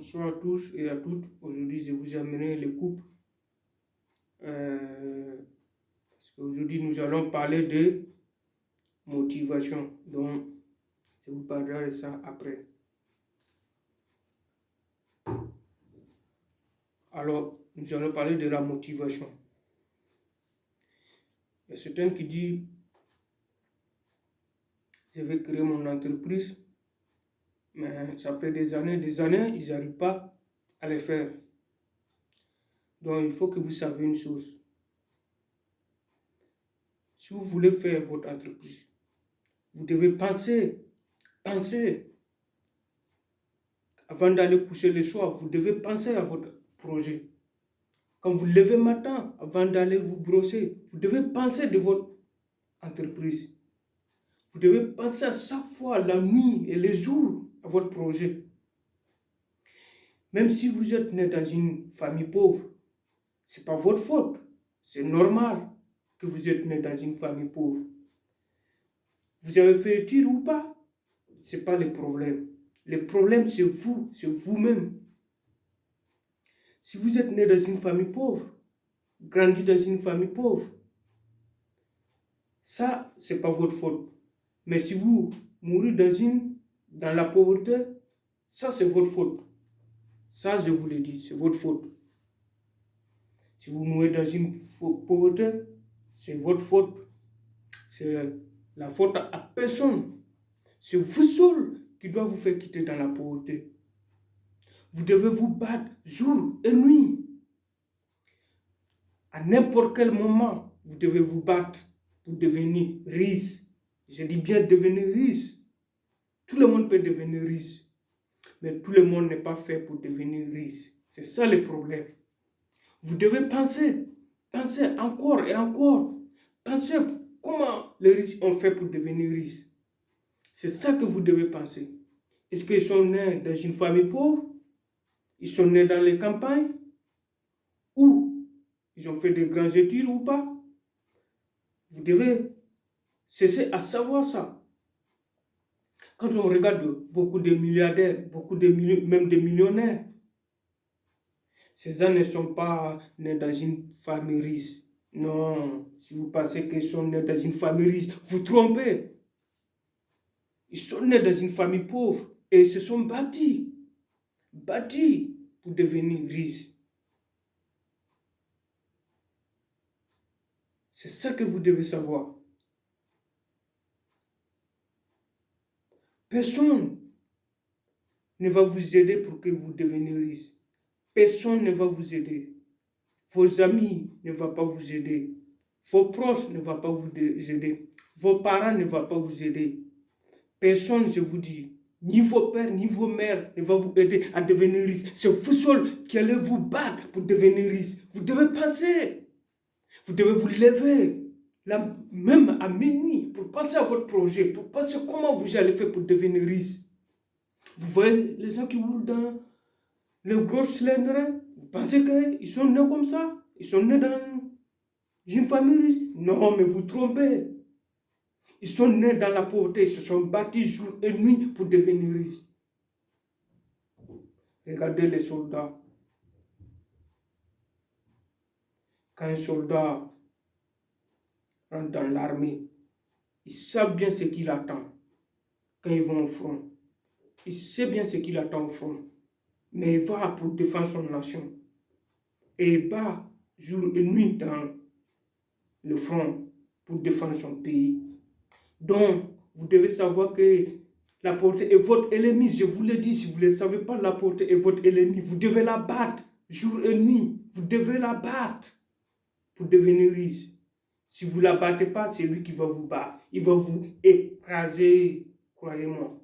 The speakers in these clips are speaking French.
Bonsoir à tous et à toutes. Aujourd'hui, je vous ai amené les coupes. Parce qu'aujourd'hui, nous allons parler de motivation. Donc, je vous parlerai de ça après. Alors, nous allons parler de la motivation. Il y a certains qui disent, je vais créer mon entreprise, mais ça fait des années, ils n'arrivent pas à le faire. Donc, il faut que vous sachiez une chose. Si vous voulez faire votre entreprise, vous devez penser, avant d'aller coucher le soir, vous devez penser à votre projet. Quand vous levez le matin, avant d'aller vous brosser, vous devez penser de votre entreprise. Vous devez penser à chaque fois, la nuit et les jours, à votre projet. Même si vous êtes né dans une famille pauvre, ce n'est pas votre faute. C'est normal que vous êtes né dans une famille pauvre. Vous avez fait études ou pas, ce n'est pas le problème. Le problème, c'est vous, c'est vous-même. Si vous êtes né dans une famille pauvre, grandi dans une famille pauvre, ça, ce n'est pas votre faute. Mais si vous mourrez dans la pauvreté, ça, c'est votre faute. Ça, je vous l'ai dit, c'est votre faute. Si vous mourrez dans une pauvreté, c'est votre faute. C'est la faute à personne. C'est vous seul qui doit vous faire quitter dans la pauvreté. Vous devez vous battre jour et nuit. À n'importe quel moment, vous devez vous battre pour devenir riche. Je dis bien devenir riche. Tout le monde peut devenir riche. Mais tout le monde n'est pas fait pour devenir riche. C'est ça le problème. Vous devez penser encore et encore. Pensez comment les riches ont fait pour devenir riches. C'est ça que vous devez penser. Est-ce qu'ils sont nés dans une famille pauvre? Ils sont nés dans les campagnes? Ou ils ont fait de grandes études ou pas? Vous devez cesser à savoir ça. Quand on regarde beaucoup de milliardaires, même des millionnaires, ces gens ne sont pas nés dans une famille riche. Non, si vous pensez qu'ils sont nés dans une famille riche, vous trompez. Ils sont nés dans une famille pauvre et ils se sont bâtis pour devenir riches. C'est ça que vous devez savoir. Personne ne va vous aider pour que vous deveniez riche. Personne ne va vous aider. Vos amis ne vont pas vous aider. Vos proches ne vont pas vous aider. Vos parents ne vont pas vous aider. Personne, je vous dis, ni vos pères, ni vos mères ne va vous aider à devenir riche. C'est vous seul qui allez vous battre pour devenir riche. Vous devez penser. Vous devez vous lever, là, même à minuit, pour penser à votre projet, pour penser comment vous allez faire pour devenir riche. Vous voyez les gens qui roulent dans les gros cylindres, vous pensez qu'ils sont nés comme ça? Ils sont nés dans une famille riche? Non, mais vous trompez. Ils sont nés dans la pauvreté, ils se sont battus jour et nuit pour devenir riches. Regardez les soldats. Quand un soldat rentre dans l'armée, ils savent bien ce qu'il attend quand ils vont au front. Il sait bien ce qu'il attend au front. Mais il va pour défendre son nation. Et il bat jour et nuit dans le front pour défendre son pays. Donc, vous devez savoir que la pauvreté est votre ennemi. Je vous le dis, si vous ne le savez pas, la pauvreté est votre ennemi. Vous devez la battre jour et nuit. Vous devez la battre pour devenir riche. Si vous ne la battez pas, c'est lui qui va vous battre. Il va vous écraser, croyez-moi.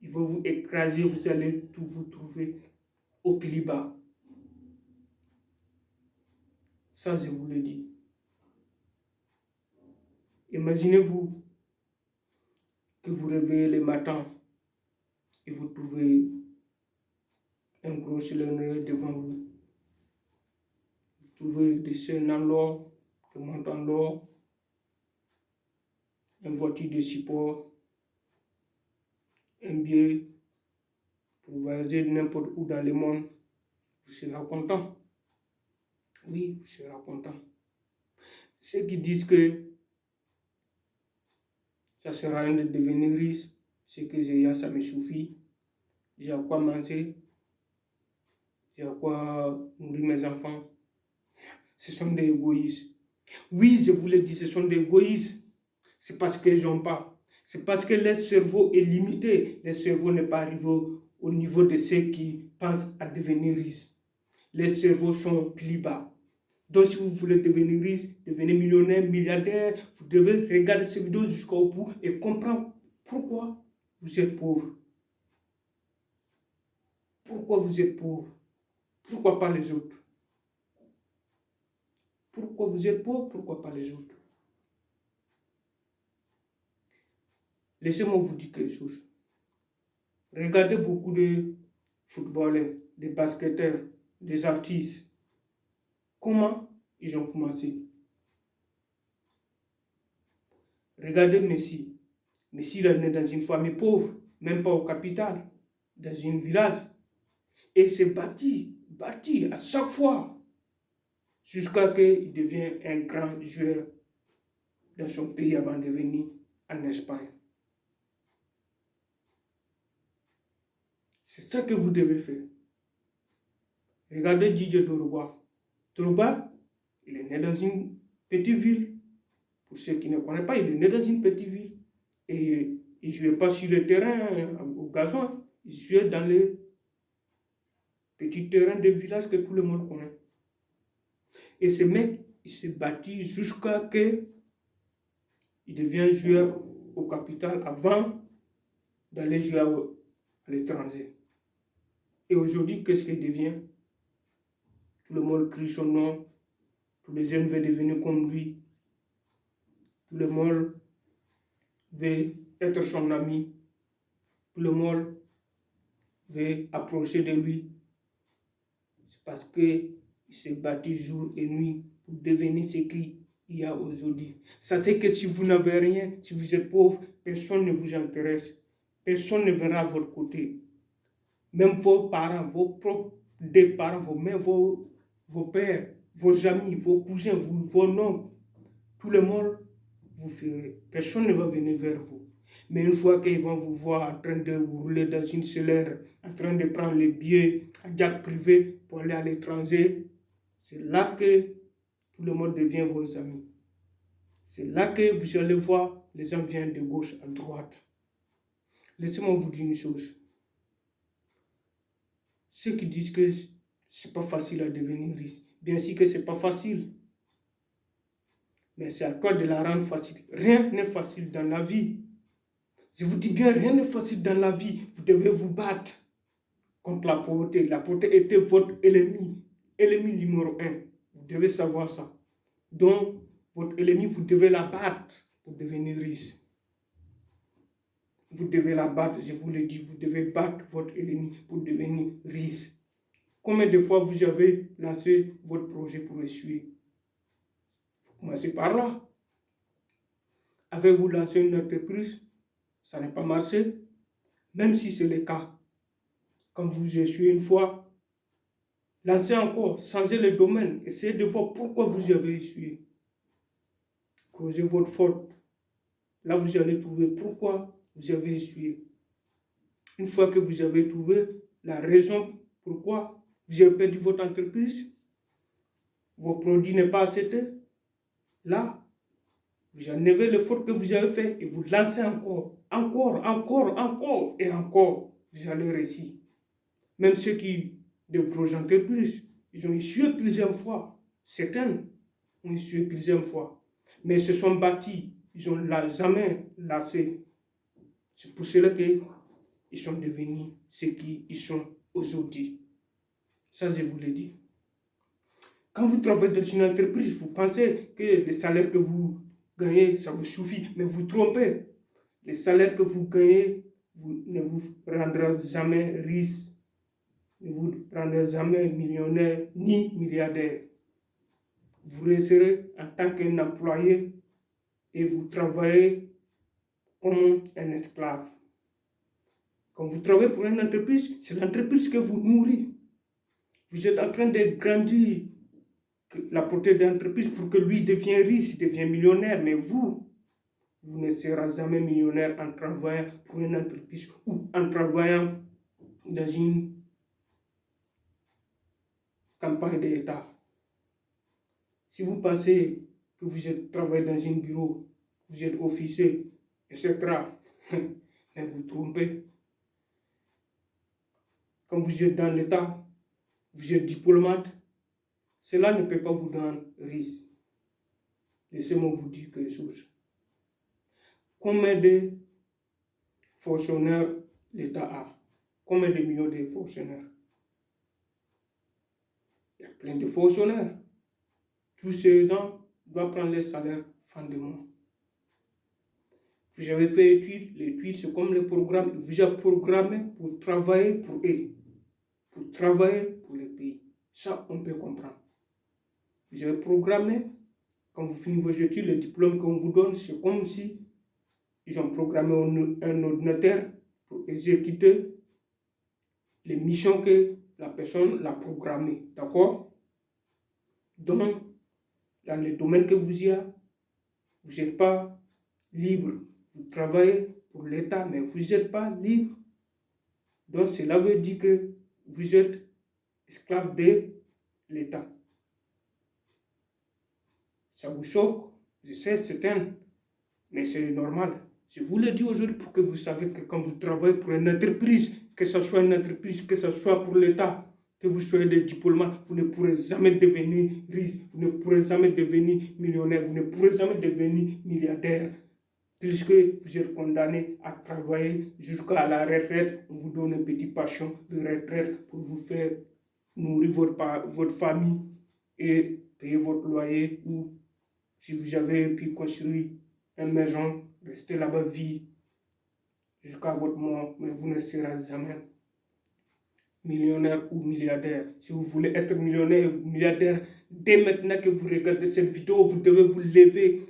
Il va vous écraser, vous allez tout vous trouver au plus bas. Ça, je vous le dis. Imaginez-vous que vous réveillez le matin et vous trouvez un gros cylindre devant vous. Vous trouvez des chaînes en or, des montres en or, une voiture de support, un billet pour voyager n'importe où dans le monde, vous serez content. Oui, vous serez content. Ceux qui disent que ça sert à rien de devenir riche, c'est que ça me suffit. J'ai à quoi manger, j'ai à quoi nourrir mes enfants. Ce sont des égoïstes. Oui, je vous le dis, ce sont des égoïstes. C'est parce qu'ils n'ont pas. C'est parce que leur cerveau est limité. Leur cerveau n'est pas arrivé au niveau de ceux qui pensent à devenir riches. Les cerveaux sont plus bas. Donc, si vous voulez devenir riche, devenir millionnaire, milliardaire, vous devez regarder cette vidéo jusqu'au bout et comprendre pourquoi vous êtes pauvre. Pourquoi vous êtes pauvre? Pourquoi pas les autres? Pourquoi vous êtes pauvre? Pourquoi pas les autres? Laissez-moi vous dire quelque chose. Regardez beaucoup de footballeurs, des basketteurs, des artistes. Comment ils ont commencé? Regardez Messi. Messi il est né dans une famille pauvre, même pas au capital, dans un village. Et s'est bâti à chaque fois, jusqu'à ce qu'il devienne un grand joueur dans son pays avant de venir en Espagne. C'est ça que vous devez faire. Regardez Didier Drogba. Drogba, il est né dans une petite ville. Pour ceux qui ne connaissent pas, il est né dans une petite ville. Et il ne jouait pas sur le terrain, au gazon. Il jouait dans les petits terrains de village que tout le monde connaît. Et ce mec, il s'est bâti jusqu'à ce qu'il devienne joueur au capital avant d'aller jouer à l'étranger. Et aujourd'hui, qu'est-ce qu'il devient? Tout le monde crie son nom. Tous les jeunes veulent devenir comme lui. Tout le monde veut être son ami. Tout le monde veut approcher de lui. C'est parce qu'il s'est battu jour et nuit pour devenir ce qu'il y a aujourd'hui. Sachez que si vous n'avez rien, si vous êtes pauvre, personne ne vous intéresse. Personne ne verra à votre côté. Même vos parents, vos propres parents, vos mères, vos pères, vos amis, vos cousins, vos noms, tout le monde vous ferez. Personne ne va venir vers vous. Mais une fois qu'ils vont vous voir en train de vous rouler dans une cellule, en train de prendre les billets en jet privé pour aller à l'étranger, c'est là que tout le monde devient vos amis. C'est là que vous allez voir les gens viennent de gauche à droite. Laissez-moi vous dire une chose. Ceux qui disent que c'est pas facile à devenir riche, bien sûr que c'est pas facile. Mais c'est à toi de la rendre facile. Rien n'est facile dans la vie. Je vous dis bien, rien n'est facile dans la vie. Vous devez vous battre contre la pauvreté. La pauvreté était votre ennemi numéro 1. Vous devez savoir ça. Donc, votre ennemi, vous devez la battre pour devenir riche. Vous devez la battre, je vous le dis, vous devez battre votre ennemi pour devenir riche. Combien de fois vous avez lancé votre projet pour échouer? Vous commencez par là. Avez-vous lancé une entreprise? Ça n'a pas marché. Même si c'est le cas. Quand vous échouez une fois, lancez encore, changez le domaine. Essayez de voir pourquoi vous avez échoué. Creusez votre faute. Là, vous allez trouver pourquoi vous avez échoué. Une fois que vous avez trouvé la raison pourquoi vous avez perdu votre entreprise, vos produits n'est pas accepté, là, vous enlevez le faute que vous avez fait et vous lancez encore, et encore, vous allez réussir. Même ceux qui, de gros entreprises, ils ont échoué plusieurs fois. Certains ont échoué plusieurs fois. Mais ils se sont bâtis, ils n'ont jamais lassé. C'est pour cela qu'ils sont devenus ce qu'ils sont aujourd'hui. Ça, je vous le dis. Quand vous travaillez dans une entreprise, vous pensez que le salaire que vous gagnez, ça vous suffit, mais vous trompez. Le salaire que vous gagnez ne vous rendra jamais riche, ne vous rendra jamais millionnaire ni milliardaire. Vous resterez en tant qu'un employé et vous travaillez comme un esclave. Quand vous travaillez pour une entreprise, c'est l'entreprise que vous nourrit. Vous êtes en train de grandir la portée de l'entreprise pour que lui devienne riche, devienne millionnaire. Mais vous ne serez jamais millionnaire en travaillant pour une entreprise ou en travaillant dans une campagne de l'État. Si vous pensez que vous êtes travaillé dans un bureau, vous êtes officier, etc., mais vous trompez. Quand vous êtes dans l'État, vous êtes diplomate, cela ne peut pas vous donner risque. Laissez-moi vous dire quelque chose. Combien de fonctionnaires l'État a? Combien de millions de fonctionnaires? Il y a plein de fonctionnaires. Tous ces gens doivent prendre les salaires fin de mois. Vous avez fait études, les études c'est comme le programme, vous avez programmé pour travailler pour eux, pour travailler pour le pays. Ça, on peut comprendre. Vous avez programmé, quand vous finissez vos études, le diplôme qu'on vous donne, c'est comme si ils ont programmé un ordinateur pour exécuter les missions que la personne l'a programmées. D'accord? Donc, dans le domaine que vous y avez, vous n'êtes pas libre. Vous travaillez pour l'État, mais vous n'êtes pas libre. Donc, cela veut dire que vous êtes esclave de l'État. Ça vous choque, je sais, c'est certain, mais c'est normal. Je vous le dis aujourd'hui pour que vous sachiez que quand vous travaillez pour une entreprise, que ce soit une entreprise, que ce soit pour l'État, que vous soyez des diplomates, vous ne pourrez jamais devenir riche, vous ne pourrez jamais devenir millionnaire, vous ne pourrez jamais devenir milliardaire. Puisque vous êtes condamné à travailler jusqu'à la retraite, on vous donne une petite pension de retraite pour vous faire nourrir votre famille et payer votre loyer, ou si vous avez pu construire une maison, restez là-bas vie jusqu'à votre mort, mais vous ne serez jamais millionnaire ou milliardaire. Si vous voulez être millionnaire ou milliardaire, dès maintenant que vous regardez cette vidéo, vous devez vous lever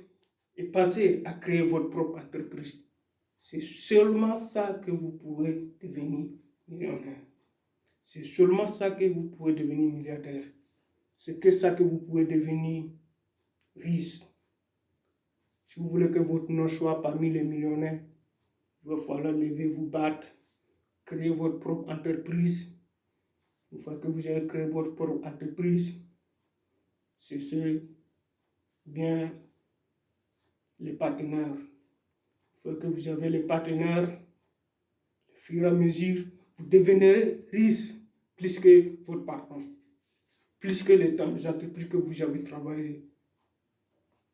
et penser à créer votre propre entreprise. C'est seulement ça que vous pourrez devenir millionnaire. C'est seulement ça que vous pourrez devenir milliardaire. C'est que ça que vous pouvez devenir riche. Si vous voulez que votre nom soit parmi les millionnaires, il va falloir lever, vous battre, créer votre propre entreprise. Une fois que vous avez créé votre propre entreprise, c'est bien les partenaires. Une fois que vous avez les partenaires, au fur et à mesure, vous devenez riche plus que votre patron, plus que les entreprises que vous avez travaillé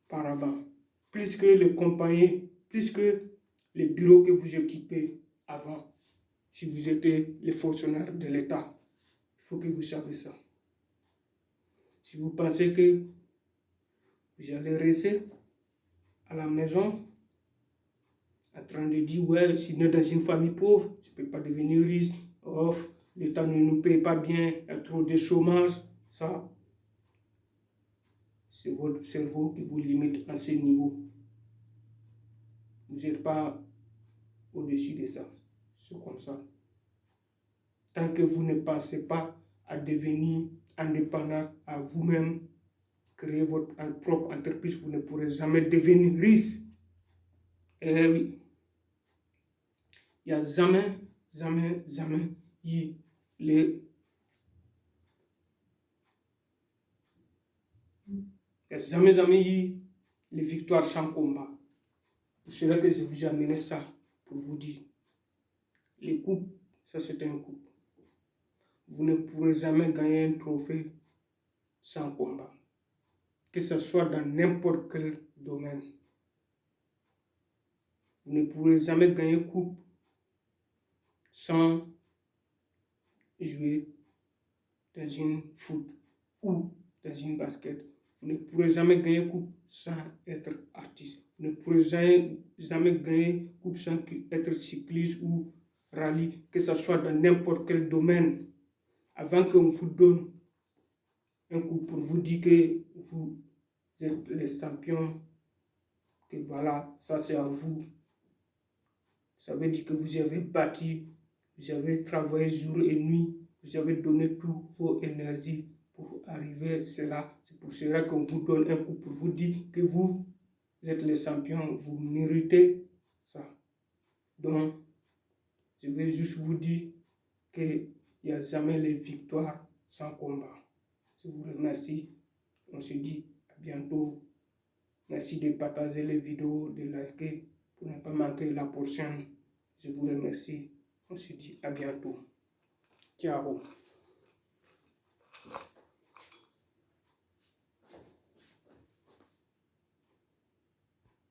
par avant, plus que les compagnies, plus que les bureaux que vous occupez avant. Si vous étiez les fonctionnaires de l'État, il faut que vous sachiez ça. Si vous pensez que vous allez rester à la maison en train de dire, ouais, si on est dans une famille pauvre, je ne peux pas devenir riche, oh, l'État ne nous paye pas bien, il y a trop de chômage, ça, c'est votre cerveau qui vous limite à ce niveau. Vous n'êtes pas au-dessus de ça. C'est comme ça. Tant que vous ne pensez pas à devenir indépendant à vous-même, créer votre propre entreprise, vous ne pourrez jamais devenir riche. Eh oui. Il n'y a jamais eu les... Il n'y a jamais eu les victoires sans combat. Pour cela que je vous ai amené ça, pour vous dire. Les coupes, ça c'est un coupe. Vous ne pourrez jamais gagner un trophée sans combat. Que ce soit dans n'importe quel domaine. Vous ne pourrez jamais gagner une coupe sans jouer dans une foot ou dans une basket. Vous ne pourrez jamais gagner une coupe sans être artiste. Vous ne pourrez jamais gagner une coupe sans être cycliste ou rallye, que ce soit dans n'importe quel domaine. Avant qu'on vous donne un coup pour vous dire que vous êtes les champions, que voilà, ça c'est à vous. Ça veut dire que vous avez bâti Vous avez travaillé jour et nuit. Vous avez donné toutes vos énergies pour arriver à cela. C'est pour cela qu'on vous donne un coup pour vous dire que vous êtes les champions. Vous méritez ça. Donc, je vais juste vous dire qu'il n'y a jamais les victoires sans combat. Je vous remercie. On se dit à bientôt. Merci de partager les vidéos, de liker pour ne pas manquer la prochaine. Je vous remercie. On se dit à bientôt. Ciao.